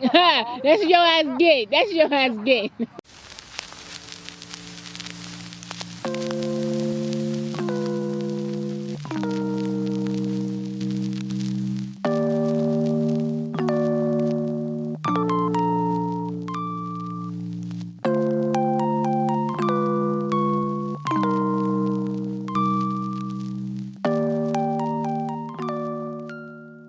That's your ass get. That's your ass get.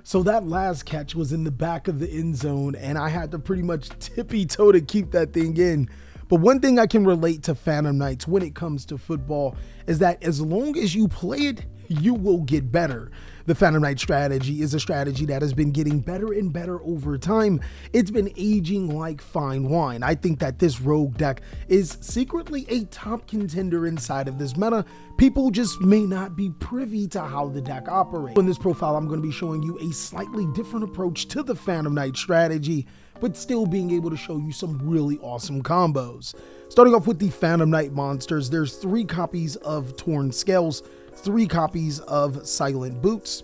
So that last catch was in the back of the end zone, and I had to pretty much tippy-toe to keep that thing in. But one thing I can relate to Phantom Knights when it comes to football is that as long as you play it, you will get better. The Phantom Knight strategy is a strategy that has been getting better and better over time. It's been aging like fine wine. I think that this rogue deck is secretly a top contender inside of this meta. People just may not be privy to how the deck operates. In this profile, I'm going to be showing you a slightly different approach to the Phantom Knight strategy, but still being able to show you some really awesome combos. Starting off with the Phantom Knight monsters, there's 3 copies of Torn Scales, 3 copies of Silent Boots,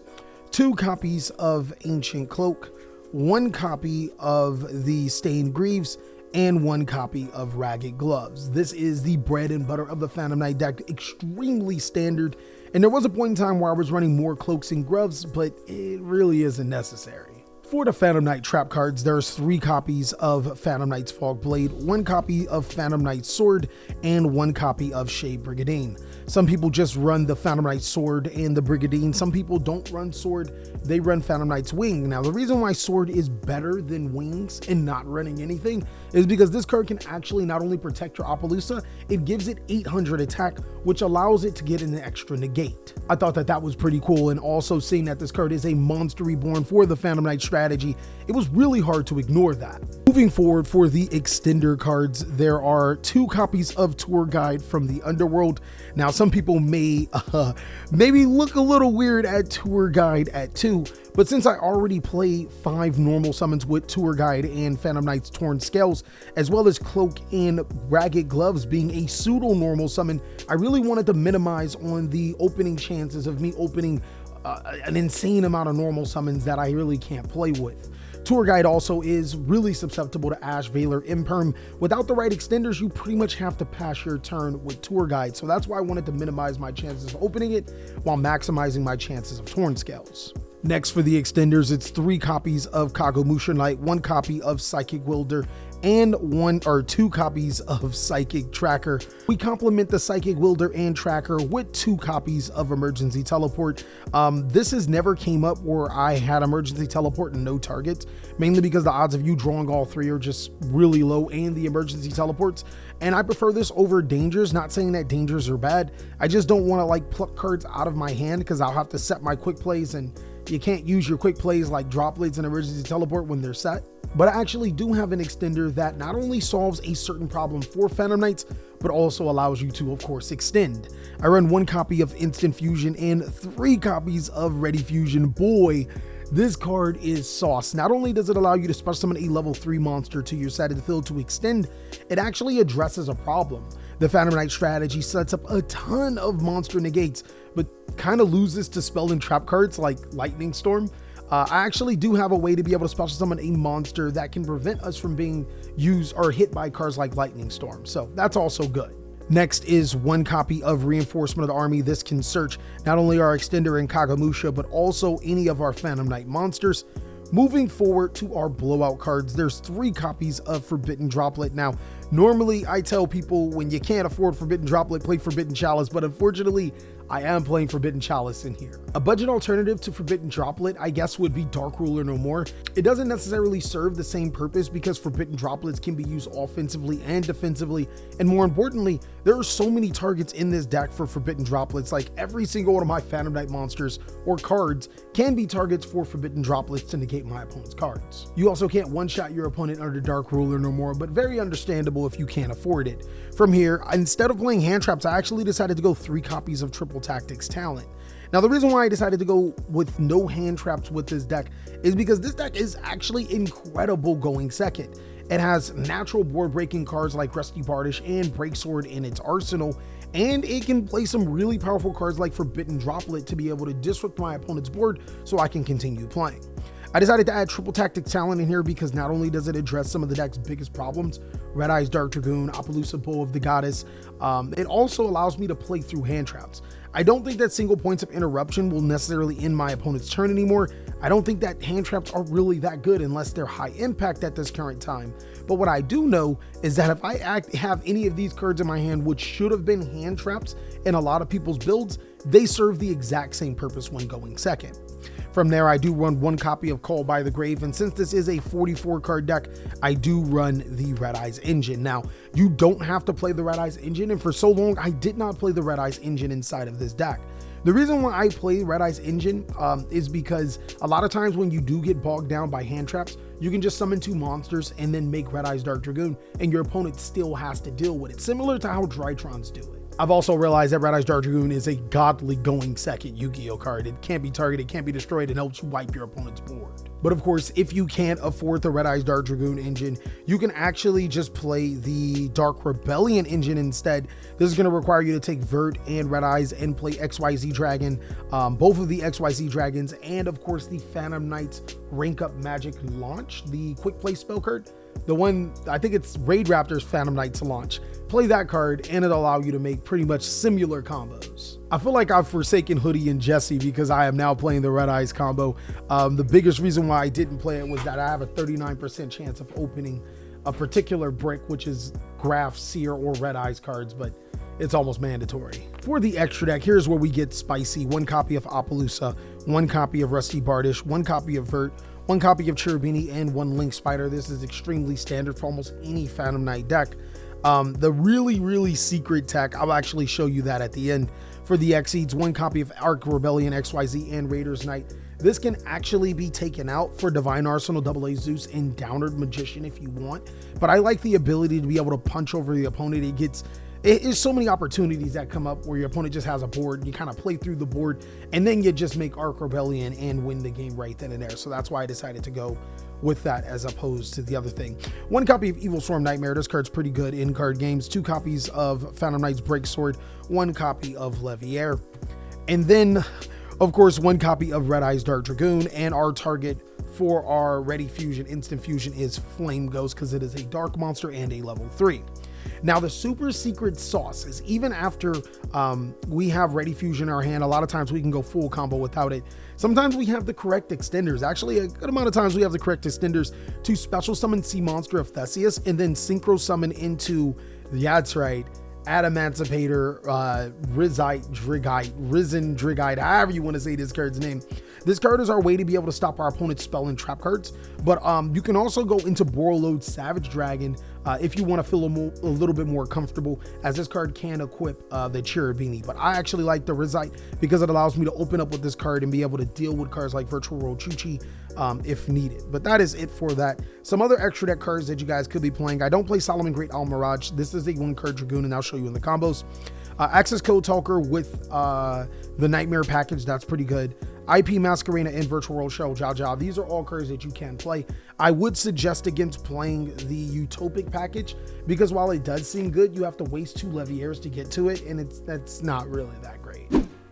2 copies of Ancient Cloak, 1 copy of the Stained Greaves, and 1 copy of Ragged Gloves. This is the bread and butter of the Phantom Knight deck, extremely standard, and there was a point in time where I was running more Cloaks and Gloves, but it really isn't necessary. For the Phantom Knight trap cards, there's 3 copies of Phantom Knight's Fog Blade, 1 copy of Phantom Knight's Sword, and 1 copy of Shade Brigandine. Some people just run the Phantom Knight's Sword and the Brigandine. Some people don't run Sword, they run Phantom Knight's Wing. Now, the reason why Sword is better than Wings and not running anything is because this card can actually not only protect your Appaloosa, it gives it 800 attack, which allows it to get an extra negate. I thought that that was pretty cool, and also seeing that this card is a monster reborn for the Phantom Knight strategy, it was really hard to ignore that. Moving forward, for the extender cards, there are 2 copies of Tour Guide from the Underworld. Now, some people may maybe look a little weird at Tour Guide at 2, but since I already play 5 normal summons with Tour Guide and Phantom Knight's Torn Scales, as well as Cloak and Ragged Gloves being a pseudo-normal summon, I really wanted to minimize on the opening chances of me opening an insane amount of normal summons that I really can't play with. Tour Guide also is really susceptible to Ash, Valor, Imperm. Without the right extenders, you pretty much have to pass your turn with Tour Guide, so that's why I wanted to minimize my chances of opening it while maximizing my chances of Torn Scales. Next, for the extenders, it's 3 copies of Kagomusha Knight, 1 copy of Psychic Wielder, and 1 or 2 copies of Psychic Tracker. We complement the Psychic Wielder and Tracker with 2 copies of Emergency Teleport. This has never came up where I had Emergency Teleport and no targets, mainly because the odds of you drawing all 3 are just really low, and the Emergency Teleports. And I prefer this over Dangers, not saying that Dangers are bad. I just don't want to like pluck cards out of my hand because I'll have to set my quick plays, and you can't use your quick plays like Droplets and Emergency Teleport when they're set. But I actually do have an extender that not only solves a certain problem for Phantom Knights, but also allows you to, of course, extend. I run 1 copy of Instant Fusion and 3 copies of Ready Fusion. Boy, this card is sauce. Not only does it allow you to special summon a level 3 monster to your side of the field to extend, it actually addresses a problem. The Phantom Knight strategy sets up a ton of monster negates, but kind of loses to spell and trap cards like Lightning Storm. I actually do have a way to be able to special summon a monster that can prevent us from being used or hit by cards like Lightning Storm, so that's also good. Next is 1 copy of Reinforcement of the Army. This can search not only our extender and Kagomusha, but also any of our Phantom Knight monsters. Moving forward to our blowout cards, there's 3 copies of Forbidden Droplet. Now, normally I tell people when you can't afford Forbidden Droplet, play Forbidden Chalice, but unfortunately, I am playing Forbidden Chalice in here. A budget alternative to Forbidden Droplet, I guess, would be Dark Ruler No More. It doesn't necessarily serve the same purpose because Forbidden Droplets can be used offensively and defensively, and more importantly, there are so many targets in this deck for Forbidden Droplets. Like every single one of my Phantom Knight monsters or cards can be targets for Forbidden Droplets to negate my opponent's cards. You also can't one-shot your opponent under Dark Ruler No More, but very understandable if you can't afford it. From here, instead of playing hand traps, I actually decided to go 3 copies of Triple Tactics Talent. Now, the reason why I decided to go with no hand traps with this deck is because this deck is actually incredible going second. It has natural board breaking cards like Rusty Bardish and Breaksword in its arsenal, and it can play some really powerful cards like Forbidden Droplet to be able to disrupt my opponent's board so I can continue playing. I decided to add Triple Tactic Talent in here because not only does it address some of the deck's biggest problems, Red Eyes Dark Dragoon, Appaloosa Bow of the Goddess, it also allows me to play through hand traps. I don't think that single points of interruption will necessarily end my opponent's turn anymore. I don't think that hand traps are really that good unless they're high impact at this current time. But what I do know is that if I have any of these cards in my hand, which should have been hand traps in a lot of people's builds, they serve the exact same purpose when going second. From there, I do run one copy of Call by the Grave, and since this is a 44 card deck, I do run the Red Eyes engine. Now, you don't have to play the Red Eyes engine, and for so long, I did not play the Red Eyes engine inside of this deck. The reason why I play Red Eyes engine is because a lot of times when you do get bogged down by hand traps, you can just summon 2 monsters and then make Red Eyes Dark Dragoon, and your opponent still has to deal with it, similar to how Drytrons do it. I've also realized that Red Eyes Dark Dragoon is a godly going second Yu-Gi-Oh card. It can't be targeted, can't be destroyed, and helps you wipe your opponent's board. But of course, if you can't afford the Red Eyes Dark Dragoon engine, you can actually just play the Dark Rebellion engine instead. This is going to require you to take Vert and Red Eyes and play XYZ Dragon, both of the XYZ Dragons, and of course the Phantom Knights Rank Up Magic launch, the quick play spell card. The one, I think it's Raid Raptor's Phantom Knights launch. Play that card and it'll allow you to make pretty much similar combos. I feel like I've forsaken Hoodie and Jesse because I am now playing the Red Eyes combo. The biggest reason why I didn't play it was that I have a 39% chance of opening a particular brick, which is Graph, Seer, or Red Eyes cards, but it's almost mandatory. For the extra deck, here's where we get spicy. 1 copy of Appaloosa, 1 copy of Rusty Bardish, 1 copy of Vert, 1 copy of Cherubini, and 1 Link Spider. This is extremely standard for almost any Phantom Knight deck. The really secret tech, I'll actually show you that at the end. For the Exceeds, 1 copy of Arc Rebellion, XYZ, and Raiders Knight. This can actually be taken out for Divine Arsenal, AA Zeus, and Downward Magician if you want. But I like the ability to be able to punch over the opponent. It is so many opportunities that come up where your opponent just has a board, you kind of play through the board, and then you just make Arc Rebellion and win the game right then and there. So that's why I decided to go with that as opposed to the other thing. 1 copy of Evil Swarm Nightmare. This card's pretty good in card games. 2 copies of Phantom Knight's Break Sword. 1 copy of Leviair. And then, of course, 1 copy of Red Eyes Dark Dragoon. And our target for our Ready Fusion, Instant Fusion is Flame Ghost because it is a dark monster and a level 3. Now, the super secret sauce is even after we have Ready Fusion in our hand, a lot of times we can go full combo without it. Sometimes we have the correct extenders. Actually, a good amount of times we have the correct extenders to special summon Sea Monster of Theseus and then synchro summon into, that's right, Adamancipator, Risen Drigite, however you want to say this card's name. This card is our way to be able to stop our opponent's spell and trap cards, but you can also go into Borreload Savage Dragon if you want to feel a little bit more comfortable, as this card can equip the Cherubini. But I actually like the Rizite because it allows me to open up with this card and be able to deal with cards like Virtual World Chuchi if needed. But that is it for that. Some other extra deck cards that you guys could be playing. I don't play Solomon Great Al Mirage. This is a 1 card Dragoon, and I'll show you in the combos. Access Code Talker with the Nightmare package, that's pretty good. IP Masquerena and Virtual World Shell Jaja. These are all cards that you can play. I would suggest against playing the Utopic package because while it does seem good, you have to waste 2 Leviairs to get to it, and that's not really that great.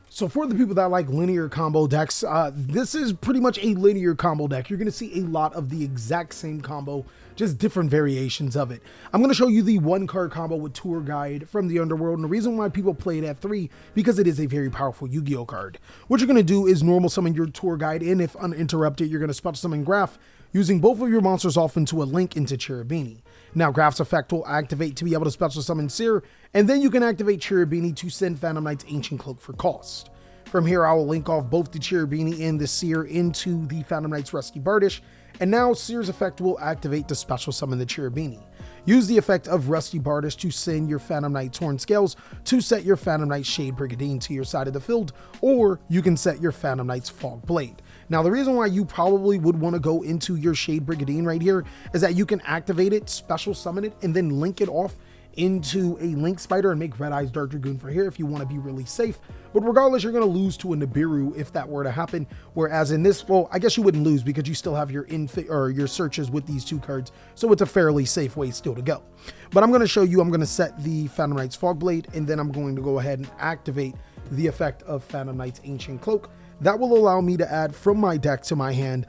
So for the people that like linear combo decks, this is pretty much a linear combo deck. You're going to see a lot of the exact same combo, just different variations of it. I'm going to show you the 1 card combo with Tour Guide from the Underworld, and the reason why people play it at 3, because it is a very powerful Yu-Gi-Oh card. What you're going to do is normal summon your Tour Guide, and if uninterrupted, you're going to special summon Graph, using both of your monsters off into a link into Cherubini. Now, Graph's effect will activate to be able to special summon Seer, and then you can activate Cherubini to send Phantom Knight's Ancient Cloak for cost. From here, I will link off both the Cherubini and the Seer into the Phantom Knight's Rusty Bardish, and now Seer's effect will activate to special summon the Cherubini. Use the effect of Rusty Bardish to send your Phantom Knight Torn Scales to set your Phantom Knight Shade Brigandine to your side of the field, or you can set your Phantom Knight's Fog Blade. Now, the reason why you probably would want to go into your Shade Brigandine right here is that you can activate it, special summon it, and then link it off into a Link Spider and make Red Eyes Dark Dragoon for here if you want to be really safe. But regardless, you're going to lose to a Nibiru if that were to happen. Whereas in this, well, I guess you wouldn't lose because you still have your your searches with these 2 cards. So it's a fairly safe way still to go. But I'm going to show you, I'm going to set the Phantom Knight's Fog Blade, and then I'm going to go ahead and activate the effect of Phantom Knight's Ancient Cloak. That will allow me to add from my deck to my hand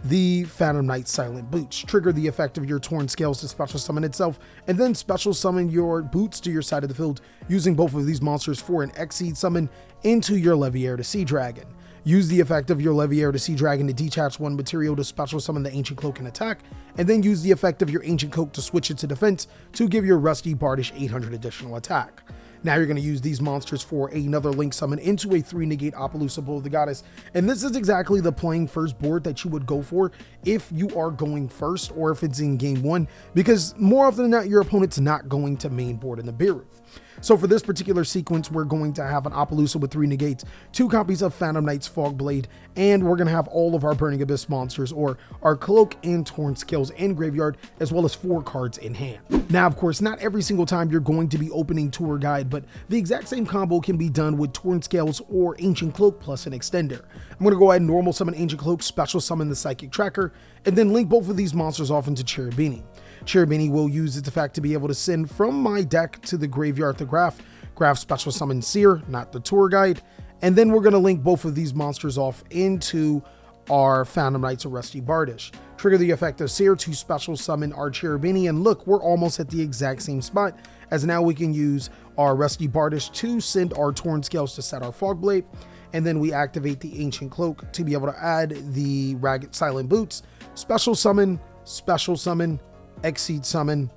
the Phantom Knight Silent Boots. Trigger the effect of your Torn Scales to special summon itself, and then special summon your boots to your side of the field using both of these monsters for an Exceed summon into your Leviair to Sea Dragon. Use the effect of your Leviair to Sea Dragon to detach one material to special summon the Ancient Cloak and attack, and then use the effect of your Ancient Cloak to switch it to defense to give your Rusty Bardish 800 additional attack. Now you're going to use these monsters for another Link summon into a 3-negate Appaloosa Bow of the Goddess, and this is exactly the playing first board that you would go for if you are going first or if it's in game 1, because more often than not your opponent's not going to main board in the Beerooth. So for this particular sequence, we're going to have an Appaloosa with 3 negates, 2 copies of Phantom Knight's Fogblade, and we're going to have all of our Burning Abyss monsters, or our Cloak and Torn Scales in graveyard, as well as 4 cards in hand. Now, of course, not every single time you're going to be opening Tour Guide, but the exact same combo can be done with Torn Scales or Ancient Cloak plus an extender. I'm going to go ahead and normal summon Ancient Cloak, special summon the Psychic Tracker, and then link both of these monsters off into Cherubini. Cherubini will use its effect to be able to send from my deck to the graveyard the Graph special summon Seer, not the Tour Guide, and then we're going to link both of these monsters off into our Phantom Knights of Rusty Bardish. Trigger the effect of Seer to special summon our Cherubini, and look, we're almost at the exact same spot, as now we can use our Rusty Bardish to send our Torn Scales to set our Fogblade, and then we activate the Ancient Cloak to be able to add the Ragged Silent Boots, special summon, Exceed summon,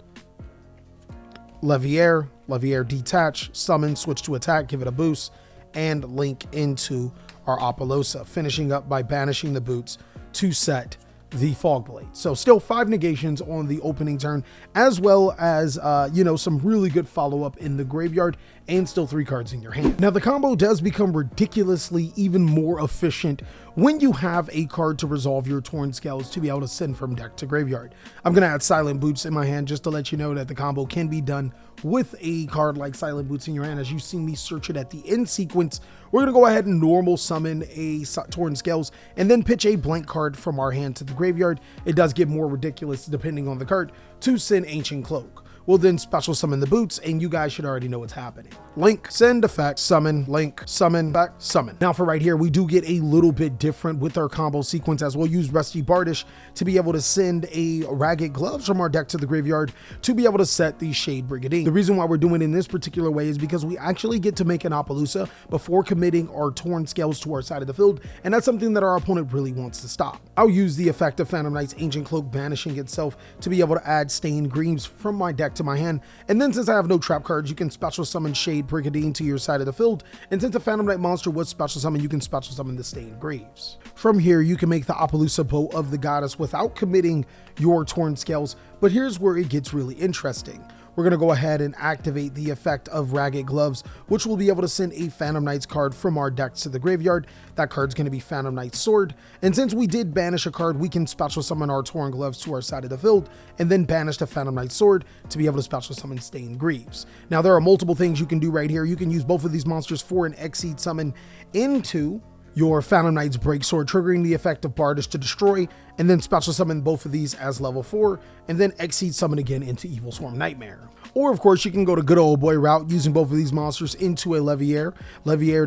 Leviair detach, summon, switch to attack, give it a boost, and link into our Appaloosa, finishing up by banishing the boots to set the Fogblade. So still 5 negations on the opening turn, as well as, some really good follow-up in the graveyard, and still 3 cards in your hand. Now, the combo does become ridiculously even more efficient when you have a card to resolve your Torn Scales to be able to send from deck to graveyard. I'm going to add Silent Boots in my hand just to let you know that the combo can be done with a card like Silent Boots in your hand. As you see me search it at the end sequence, we're going to go ahead and normal summon a Torn Scales and then pitch a blank card from our hand to the graveyard. It does get more ridiculous depending on the card to send Ancient Cloak. We'll then special summon the boots, and you guys should already know what's happening. Link, send effect, summon, link, summon, back, summon. Now for right here, we do get a little bit different with our combo sequence, as we'll use Rusty Bardish to be able to send a Ragged Gloves from our deck to the graveyard to be able to set the Shade Brigandine. The reason why we're doing it in this particular way is because we actually get to make an Appaloosa before committing our Torn Scales to our side of the field, and that's something that our opponent really wants to stop. I'll use the effect of Phantom Knight's Ancient Cloak banishing itself to be able to add Stained Greaves from my deck to my hand, and then since I have no trap cards, you can special summon Shade Brigandine to your side of the field, and since a Phantom Knight monster was special summon, you can special summon the Stained Greaves. From here, you can make the Appaloosa Bow of the Goddess without committing your Torn Scales, but here's where it gets really interesting. We're going to go ahead and activate the effect of Ragged Gloves, which will be able to send a Phantom Knight's card from our decks to the graveyard. That card's going to be Phantom Knight's Sword. And since we did banish a card, we can special summon our Torn Gloves to our side of the field, and then banish the Phantom Knight's Sword to be able to special summon Stained Greaves. Now, there are multiple things you can do right here. You can use both of these monsters for an Exceed summon into your Phantom Knight's Break Sword, triggering the effect of Bardish to destroy, and then special summon both of these as level 4, and then Exceed summon again into Evil Swarm Nightmare. Or of course, you can go to good old boy route using both of these monsters into a Leviair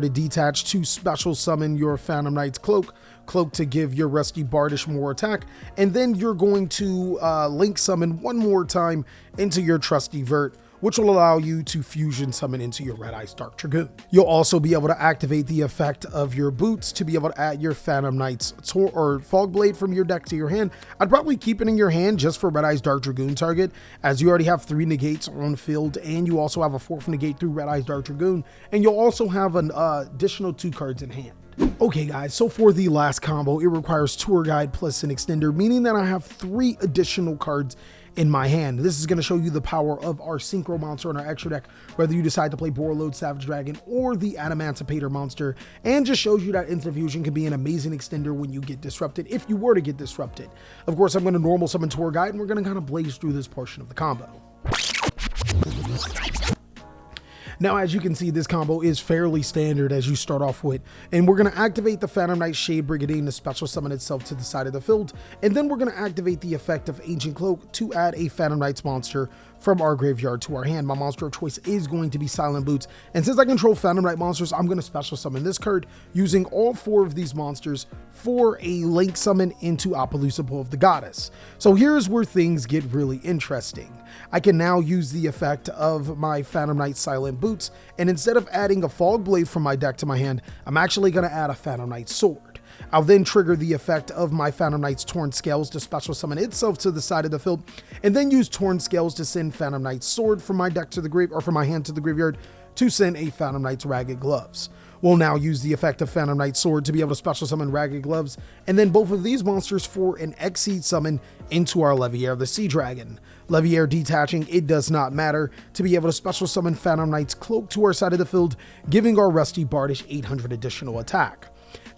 to detach to special summon your Phantom Knight's Cloak to give your Rusty Bardish more attack, and then you're going to link summon one more time into your Trusty Vert, which will allow you to fusion summon into your Red Eyes Dark Dragoon. You'll also be able to activate the effect of your boots to be able to add your Phantom Knight's Fogblade from your deck to your hand. I'd probably keep it in your hand just for Red Eyes Dark Dragoon target, as you already have 3 negates on field, and you also have a 4th negate through Red Eyes Dark Dragoon, and you'll also have an additional 2 cards in hand. Okay guys, so for the last combo, it requires Tour Guide plus an extender, meaning that I have 3 additional cards in my hand. This is going to show you the power of our Synchro monster on our extra deck, whether you decide to play Borreload Savage Dragon or the Adamancipator monster, and just shows you that Instant Fusion can be an amazing extender when you get disrupted, if you were to get disrupted. Of course, I'm going to normal summon Tour Guide, and we're going to kind of blaze through this portion of the combo. Now, as you can see, this combo is fairly standard as you start off with, and we're going to activate the Phantom Knight Shade Brigandine to special summon itself to the side of the field, and then we're going to activate the effect of Ancient Cloak to add a Phantom Knight's monster from our graveyard to our hand. My monster of choice is going to be Silent Boots, and since I control Phantom Knight monsters, I'm going to special summon this card using all 4 of these monsters for a link summon into Appaloosa Bowl of the Goddess. So here's where things get really interesting. I can now use the effect of my Phantom Knight Silent Boots, and instead of adding a Fog Blade from my deck to my hand, I'm actually going to add a Phantom Knight Sword. I'll then trigger the effect of my Phantom Knight's Torn Scales to special summon itself to the side of the field, and then use Torn Scales to send Phantom Knight's Sword from my deck to the grave, or from my hand to the graveyard, to send a Phantom Knight's Ragged Gloves. We'll now use the effect of Phantom Knight's Sword to be able to special summon Ragged Gloves, and then both of these monsters for an Exceed summon into our Leviair the Sea Dragon. Leviair detaching, it does not matter, to be able to special summon Phantom Knight's Cloak to our side of the field, giving our Rusty Bardish 800 additional attack.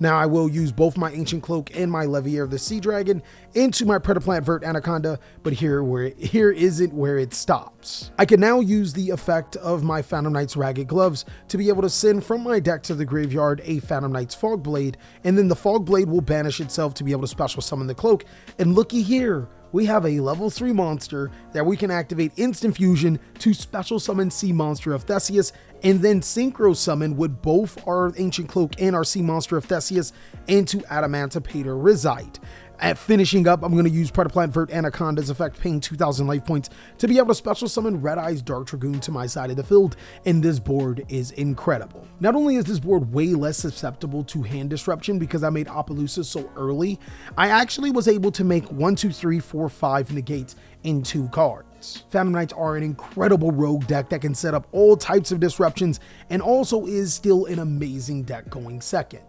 Now I will use both my Ancient Cloak and my Leviair the Sea Dragon into my Predaplant Vert Anaconda, but here isn't where it stops. I can now use the effect of my Phantom Knight's Ragged Gloves to be able to send from my deck to the graveyard a Phantom Knight's Fog Blade, and then the Fog Blade will banish itself to be able to special summon the Cloak, and looky here, we have a level 3 monster that we can activate Instant Fusion to special summon Sea Monster of Theseus, and then Synchro Summon with both our Ancient Cloak and our Sea Monster of Theseus into Adamantipator Rizite. At finishing up, I'm going to use Predaplant Vert Anaconda's effect, paying 2,000 life points, to be able to special summon Red Eye's Dark Dragoon to my side of the field, and this board is incredible. Not only is this board way less susceptible to hand disruption because I made Appaloosa so early, I actually was able to make 1, 2, 3, 4, 5 negates in 2 cards. Phantom Knights are an incredible rogue deck that can set up all types of disruptions, and also is still an amazing deck going second.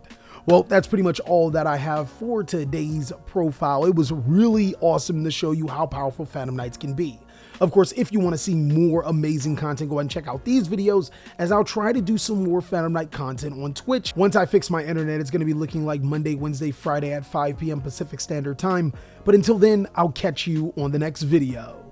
Well, that's pretty much all that I have for today's profile. It was really awesome to show you how powerful Phantom Knights can be. Of course, if you want to see more amazing content, go ahead and check out these videos, as I'll try to do some more Phantom Knight content on Twitch. Once I fix my internet, it's going to be looking like Monday, Wednesday, Friday at 5 p.m. Pacific Standard Time. But until then, I'll catch you on the next video.